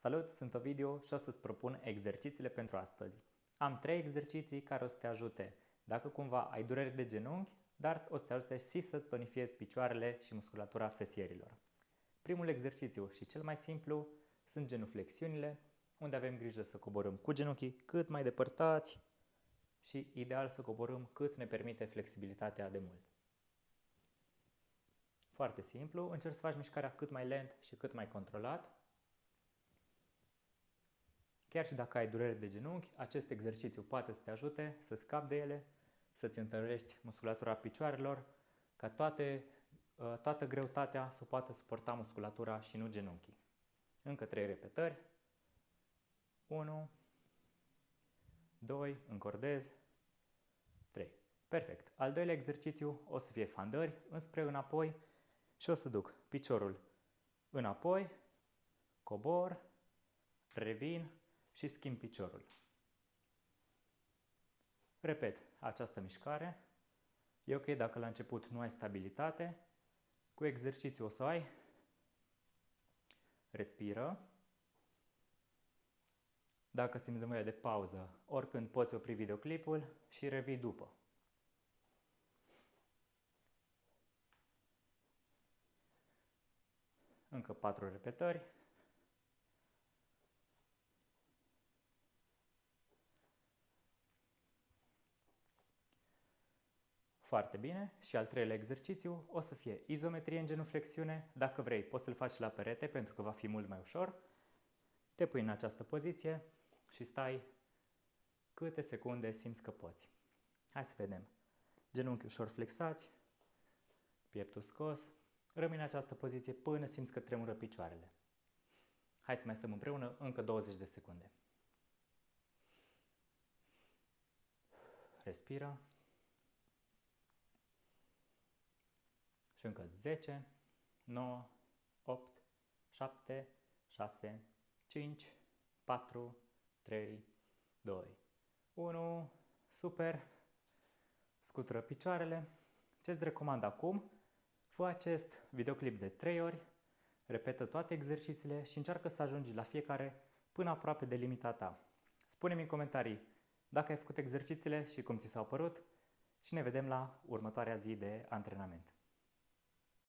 Salut, sunt Ovidiu și o să-ți propun exercițiile pentru astăzi. Am 3 exerciții care o să te ajute dacă cumva ai dureri de genunchi, dar o să te ajute și să-ți tonifiezi picioarele și musculatura fesierilor. Primul exercițiu și cel mai simplu sunt genuflexiunile, unde avem grijă să coborâm cu genunchii cât mai depărtați și ideal să coborâm cât ne permite flexibilitatea de mult. Foarte simplu, încerci să faci mișcarea cât mai lent și cât mai controlat. Chiar și dacă ai durere de genunchi, acest exercițiu poate să te ajute să scapi de ele, să-ți întărești musculatura picioarelor, ca toată greutatea să o poată suporta musculatura și nu genunchii. Încă 3 repetări. 1, 2, încordez, 3. Perfect. Al doilea exercițiu o să fie fandări, înspre înapoi și o să duc piciorul înapoi, cobor, revin și schimb piciorul. Repet această mișcare. E ok dacă la început nu ai stabilitate. Cu exercițiu o să ai. Respiră. Dacă simți nevoie de pauză, oricând poți opri videoclipul și revii după. Încă 4 repetări. Foarte bine. Și al treilea exercițiu o să fie izometrie în genuflexiune. Dacă vrei, poți să-l faci la perete pentru că va fi mult mai ușor. Te pui în această poziție și stai câte secunde simți că poți. Hai să vedem. Genunchii ușor flexați, pieptul scos. Rămâi în această poziție până simți că tremură picioarele. Hai să mai stăm împreună încă 20 de secunde. Respiră. Și încă 10, 9, 8, 7, 6, 5, 4, 3, 2, 1. Super! Scutură picioarele. Ce-ți recomand acum? Fă acest videoclip de 3 ori, repetă toate exercițiile și încearcă să ajungi la fiecare până aproape de limita ta. Spune-mi în comentarii dacă ai făcut exercițiile și cum ți s-au părut și ne vedem la următoarea zi de antrenament.